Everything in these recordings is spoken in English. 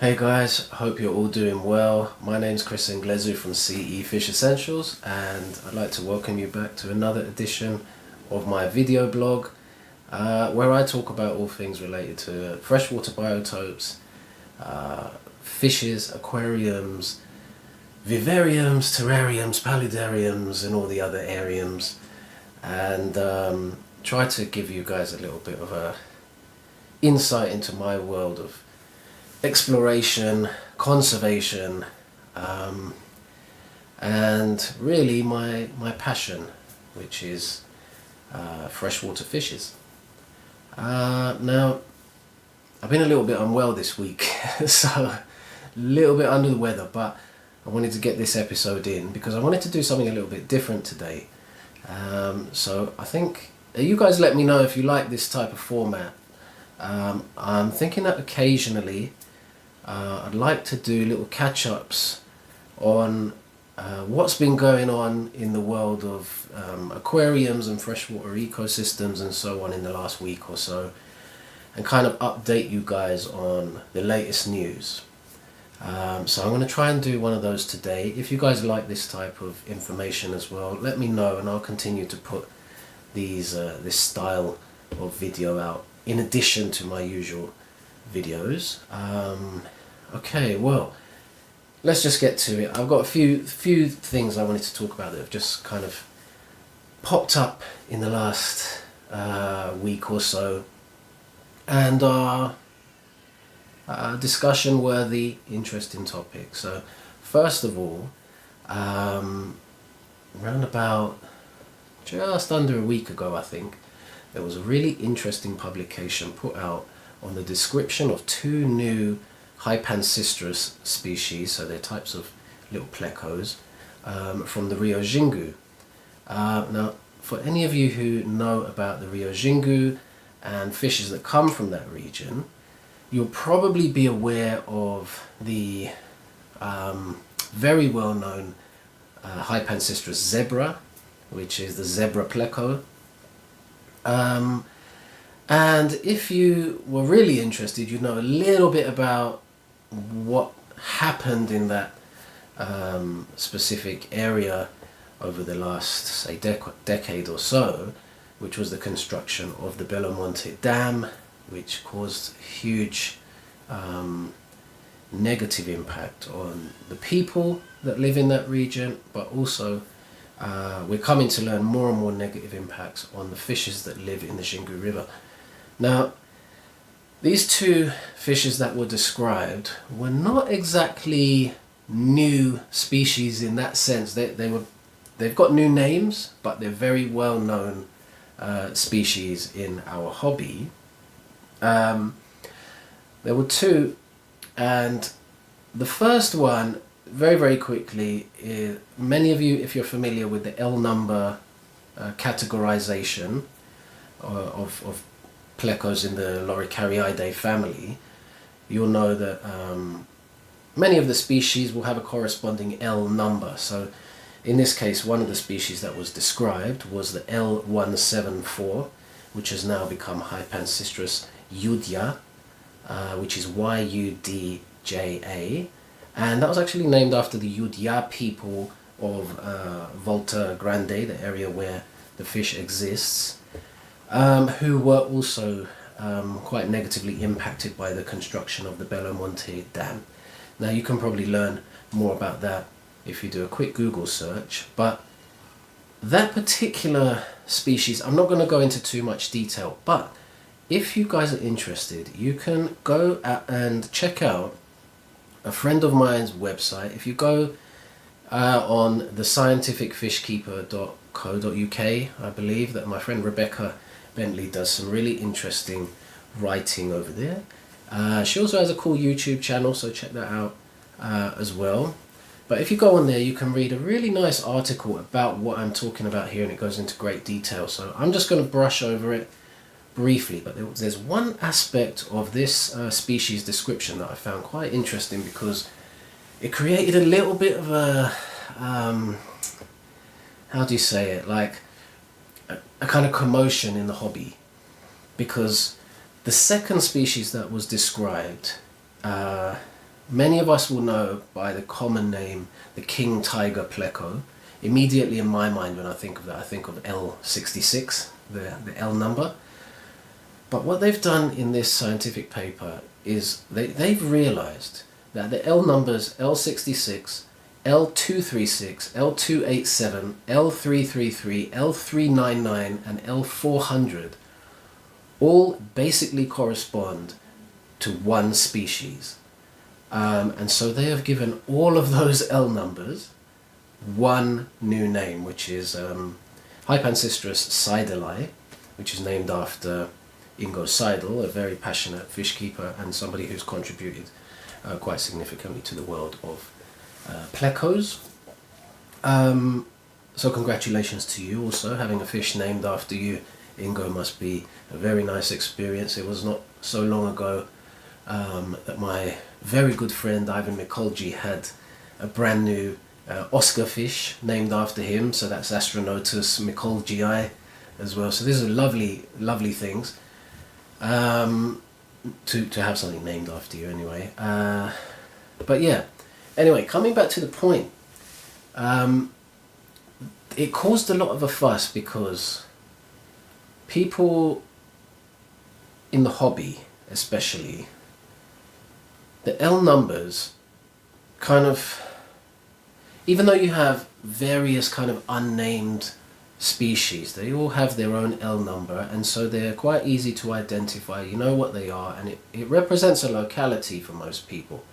Hey guys, hope you're all doing well. My name's Chris Inglezu from CE Fish Essentials, and I'd like to welcome you back to another edition of my video blog where I talk about all things related to freshwater biotopes, fishes, aquariums, vivariums, terrariums, paludariums and all the other ariums, and try to give you guys a little bit of a insight into my world of exploration, conservation, and really my passion, which is freshwater fishes. Now, I've been a little bit unwell this week, so a little bit under the weather, but I wanted to get this episode in because I wanted to do something a little bit different today. So I think you guys let me know if you like this type of format. I'm thinking that occasionally I'd like to do little catch-ups on what's been going on in the world of aquariums and freshwater ecosystems and so on in the last week or so, and kind of update you guys on the latest news. So I'm going to try and do one of those today. If you guys like this type of information as well, let me know and I'll continue to put these this style of video out in addition to my usual videos. Okay, well, let's just get to it. I've got a few things I wanted to talk about that have just kind of popped up in the last week or so, and are discussion worthy, interesting topics. So first of all, around about just under a week ago, I think, there was a really interesting publication put out on the description of two new Hypancistrus species, so they're types of little plecos, from the Rio Xingú. Now, for any of you who know about the Rio Xingú and fishes that come from that region, you'll probably be aware of the very well known Hypancistrus zebra, which is the zebra pleco. And if you were really interested, you'd know a little bit about what happened in that specific area over the last, say, decade or so, which was the construction of the Belo Monte Dam, which caused huge negative impact on the people that live in that region, but also we're coming to learn more and more negative impacts on the fishes that live in the Xingú River. Now, these two fishes that were described were not exactly new species in that sense. They've got new names, but they're very well known species in our hobby. There were two, and the first one, very quickly, many of you, if you're familiar with the L number categorization of plecos in the Loricariidae family, you'll know that many of the species will have a corresponding L number. So in this case, one of the species that was described was the L174, which has now become Hypancistrus Yudja, which is Yudja, and that was actually named after the Yudja people of Volta Grande, the area where the fish exists, who were also quite negatively impacted by the construction of the Belo Monte Dam. Now, you can probably learn more about that if you do a quick Google search, but that particular species, I'm not going to go into too much detail, but if you guys are interested, you can go and check out a friend of mine's website. If you go on the scientificfishkeeper.co.uk, I believe that my friend Rebecca Bentley does some really interesting writing over there. She also has a cool YouTube channel, so check that out as well. But if you go on there, you can read a really nice article about what I'm talking about here, and it goes into great detail. So I'm just going to brush over it briefly, but there's one aspect of this species description that I found quite interesting, because it created a little bit of a, how do you say it, like a kind of commotion in the hobby, because the second species that was described many of us will know by the common name, the king tiger pleco. Immediately in my mind when I think of that, I think of L66, the L number. But what they've done in this scientific paper is they've realized that the L numbers L66, L236, L287, L333, L399 and L400 all basically correspond to one species. And so they have given all of those L numbers one new name, which is Hypancistrus seideli, which is named after Ingo Seidel, a very passionate fish keeper and somebody who's contributed quite significantly to the world of plecos. So congratulations to you also. Having a fish named after you, Ingo, must be a very nice experience. It was not so long ago that my very good friend Ivan Mikolji had a brand new Oscar fish named after him, so that's Astronotus mikolgii as well. So these are lovely, lovely things to have something named after you anyway. But yeah, anyway, coming back to the point, it caused a lot of a fuss because people in the hobby, especially, the L numbers kind of, even though you have various kind of unnamed species, they all have their own L number, and so they're quite easy to identify. You know what they are, and it represents a locality for most people.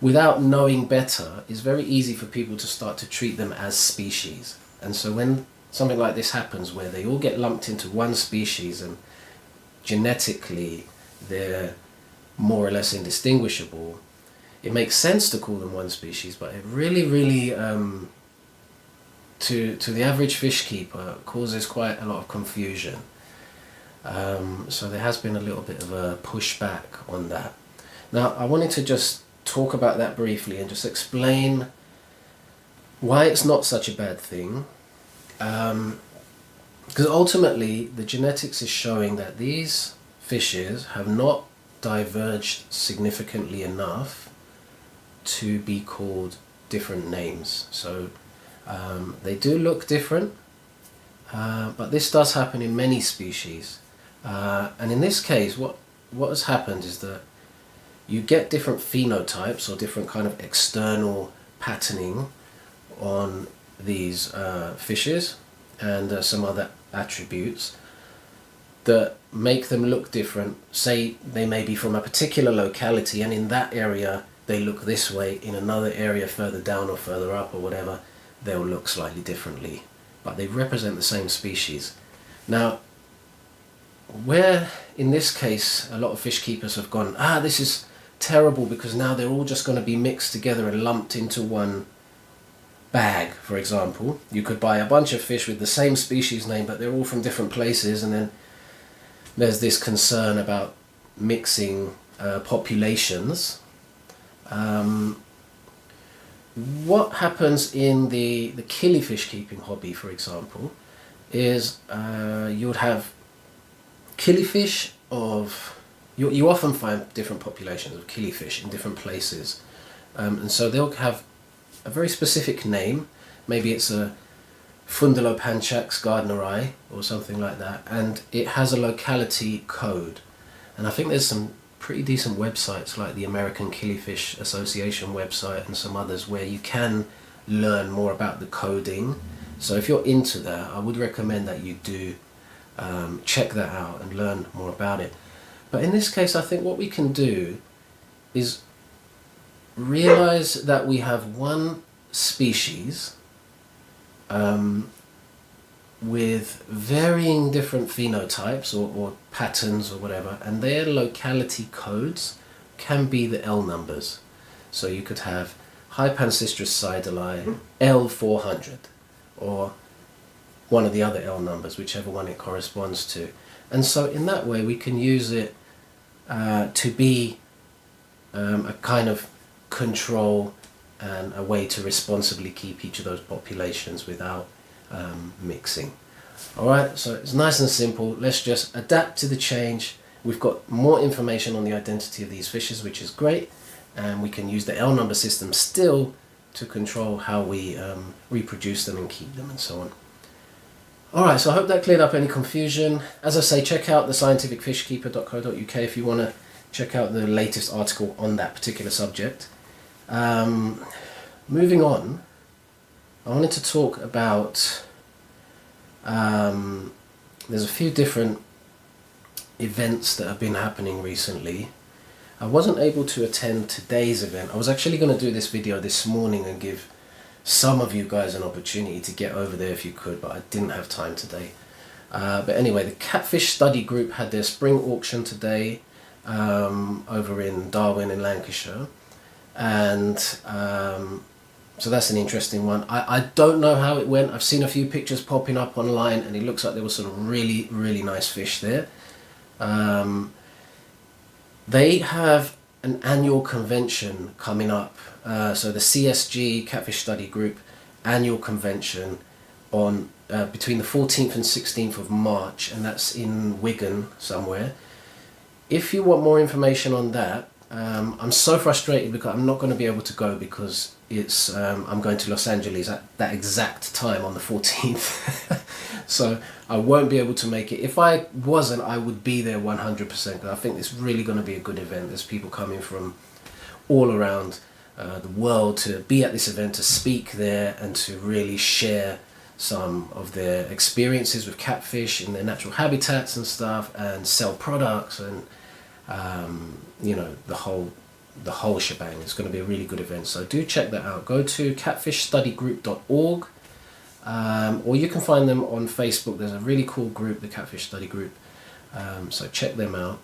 Without knowing better, it's very easy for people to start to treat them as species. And so when something like this happens, where they all get lumped into one species and genetically they're more or less indistinguishable, it makes sense to call them one species, but it really, to the average fish keeper, causes quite a lot of confusion. So there has been a little bit of a pushback on that. Now, I wanted to just talk about that briefly and just explain why it's not such a bad thing. Because ultimately, the genetics is showing that these fishes have not diverged significantly enough to be called different names. So they do look different, but this does happen in many species. And in this case, what has happened is that you get different phenotypes or different kind of external patterning on these fishes and some other attributes that make them look different. Say they may be from a particular locality, and in that area they look this way, in another area further down or further up or whatever they'll look slightly differently, but they represent the same species. Now, where in this case a lot of fish keepers have gone, this is terrible because now they're all just going to be mixed together and lumped into one bag, for example. You could buy a bunch of fish with the same species name, but they're all from different places, and then there's this concern about mixing populations. What happens in the killifish keeping hobby, for example, is you would have killifish of... You often find different populations of killifish in different places. And so they'll have a very specific name. Maybe it's a Fundulopanchax gardneri or something like that, and it has a locality code. And I think there's some pretty decent websites like the American Killifish Association website and some others where you can learn more about the coding. So if you're into that, I would recommend that you do check that out and learn more about it. But in this case, I think what we can do is realize that we have one species with varying different phenotypes or patterns or whatever, and their locality codes can be the L numbers. So you could have Hypancistrus seideli L400 or one of the other L numbers, whichever one it corresponds to. And so in that way we can use it to be a kind of control and a way to responsibly keep each of those populations without mixing. Alright, so it's nice and simple. Let's just adapt to the change. We've got more information on the identity of these fishes, which is great, and we can use the L number system still to control how we reproduce them and keep them and so on. Alright, so I hope that cleared up any confusion. As I say, check out the scientificfishkeeper.co.uk if you want to check out the latest article on that particular subject. Moving on, I wanted to talk about, there's a few different events that have been happening recently. I wasn't able to attend today's event. I was actually going to do this video this morning and give some of you guys an opportunity to get over there if you could, but I didn't have time today. But anyway, the Catfish Study Group had their spring auction today over in Darwin in Lancashire, and so that's an interesting one. I don't know how it went. I've seen a few pictures popping up online and it looks like there was some really nice fish there. They have an annual convention coming up, so the CSG Catfish Study Group annual convention on between the 14th and 16th of March, and that's in Wigan somewhere. If you want more information on that, I'm so frustrated because I'm not going to be able to go because it's I'm going to Los Angeles at that exact time on the 14th. So I won't be able to make it. If I wasn't, I would be there 100%. I think it's really going to be a good event. There's people coming from all around the world to be at this event, to speak there and to really share some of their experiences with catfish in their natural habitats and stuff, and sell products and you know, the whole shebang. It's going to be a really good event, so do check that out. Go to catfishstudygroup.org, or you can find them on Facebook. There's a really cool group, the Catfish Study Group, so check them out.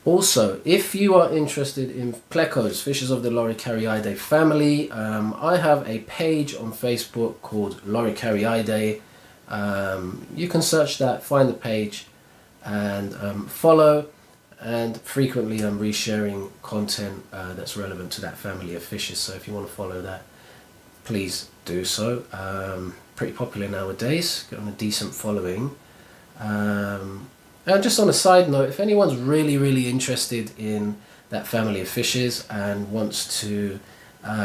Also, if you are interested in plecos, fishes of the Loricariidae family, I have a page on Facebook called Loricariidae. You can search that, find the page, and follow. And frequently I'm resharing content that's relevant to that family of fishes, so if you want to follow that, please do so. Pretty popular nowadays, got a decent following. And just on a side note, if anyone's really interested in that family of fishes and wants to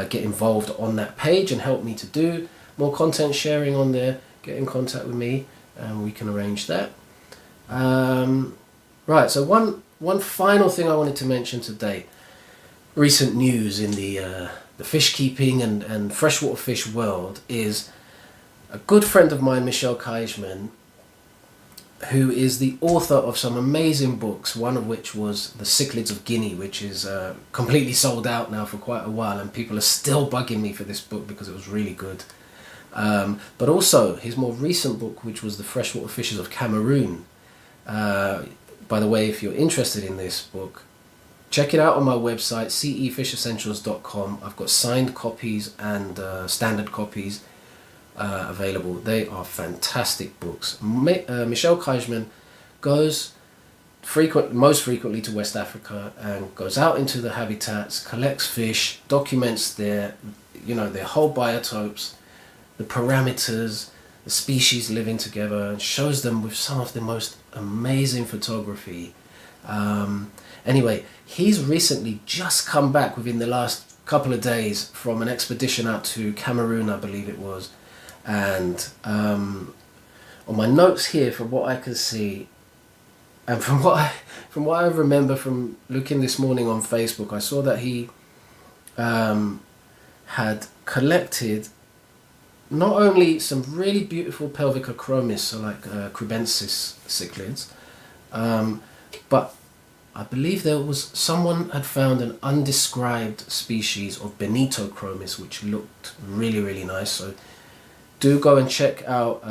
get involved on that page and help me to do more content sharing on there, get in contact with me and we can arrange that. Right, so one final thing I wanted to mention today. Recent news in the fish keeping and freshwater fish world is a good friend of mine, Michel Keijman, who is the author of some amazing books, one of which was The Cichlids of Guinea, which is completely sold out now for quite a while, and people are still bugging me for this book because it was really good. But also his more recent book, which was The Freshwater Fishes of Cameroon. By the way, if you're interested in this book, check it out on my website, cefishessentials.com. I've got signed copies and standard copies available. They are fantastic books. Michel Keijman goes most frequently to West Africa and goes out into the habitats, collects fish, documents their whole biotopes, the parameters, the species living together, and shows them with some of the most amazing photography. Anyway, he's recently just come back within the last couple of days from an expedition out to Cameroon, I believe it was. And on my notes here, from what I can see, and from what I remember from looking this morning on Facebook, I saw that he had collected not only some really beautiful pelvic achromis, so like Cubensis cichlids, but I believe someone had found an undescribed species of Benitochromis, which looked really nice. So do go and check out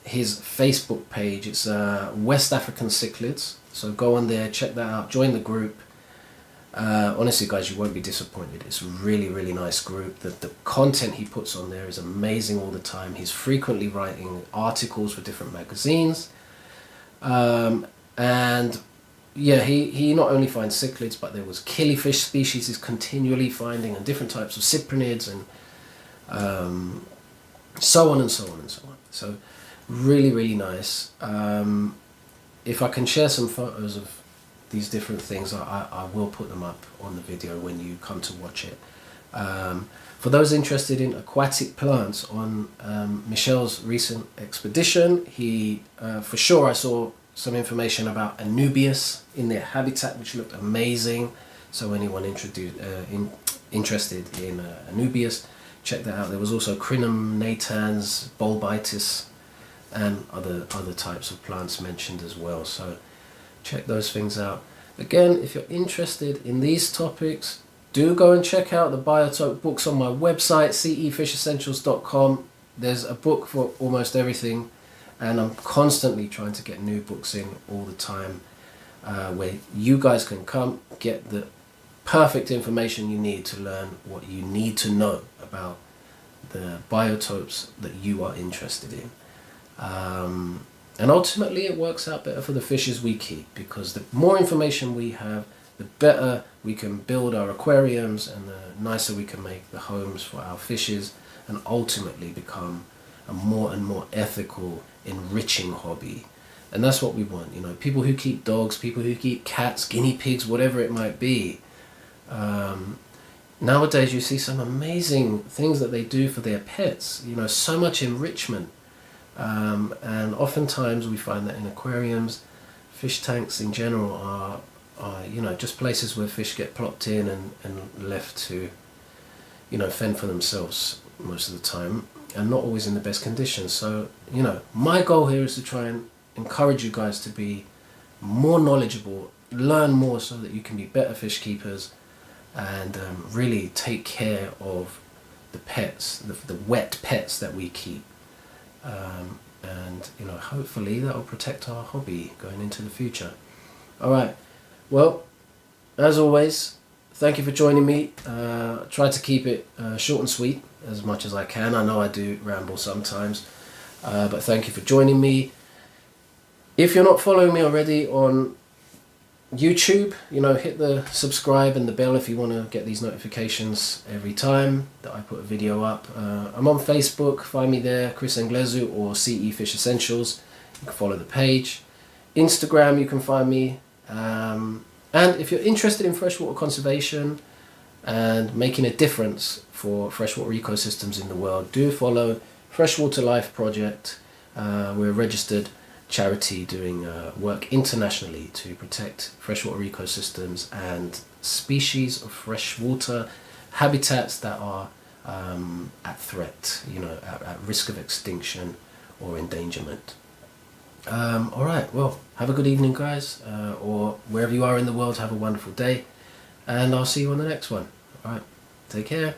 his Facebook page. It's West African Cichlids. So go on there, check that out, join the group. Honestly guys, you won't be disappointed. It's a really nice group. The content he puts on there is amazing all the time. He's frequently writing articles for different magazines. And yeah, he not only finds cichlids, but there was killifish species he's continually finding, and different types of cyprinids, and so on and so on and so on. So Really, really nice. If I can share some photos of these different things, I will put them up on the video when you come to watch it. For those interested in aquatic plants, on Michel's recent expedition, he for sure I saw some information about Anubias in their habitat, which looked amazing. So anyone interested in Anubias, check that out. There was also Crinum natans, Bulbitis, and other types of plants mentioned as well. So check those things out. Again, if you're interested in these topics, do go and check out the biotope books on my website, cefishessentials.com. There's a book for almost everything, and I'm constantly trying to get new books in all the time, where you guys can come get the perfect information you need to learn what you need to know about the biotopes that you are interested in. And ultimately it works out better for the fishes we keep, because the more information we have, the better we can build our aquariums, and the nicer we can make the homes for our fishes, and ultimately become a more and more ethical, enriching hobby. And that's what we want, you know, people who keep dogs, people who keep cats, guinea pigs, whatever it might be. Nowadays you see some amazing things that they do for their pets, you know, so much enrichment. And oftentimes we find that in aquariums, fish tanks in general are you know, just places where fish get plopped in and left to, you know, fend for themselves most of the time, and not always in the best conditions. So, you know, my goal here is to try and encourage you guys to be more knowledgeable, learn more, so that you can be better fish keepers, and really take care of the pets, the wet pets that we keep. And you know, hopefully that will protect our hobby going into the future. Alright, well, as always, thank you for joining me. Try to keep it short and sweet as much as I can. I know I do ramble sometimes, but thank you for joining me. If you're not following me already on YouTube, you know, hit the subscribe and the bell if you want to get these notifications every time that I put a video up. I'm on Facebook, find me there, Chris Englezu or CE Fish Essentials. You can follow the page. Instagram, you can find me. And if you're interested in freshwater conservation and making a difference for freshwater ecosystems in the world, do follow Freshwater Life Project. We're a registered charity doing work internationally to protect freshwater ecosystems and species of freshwater habitats that are at threat, you know, at risk of extinction or endangerment. Alright, well, have a good evening, guys, or wherever you are in the world, have a wonderful day, and I'll see you on the next one. Alright, take care.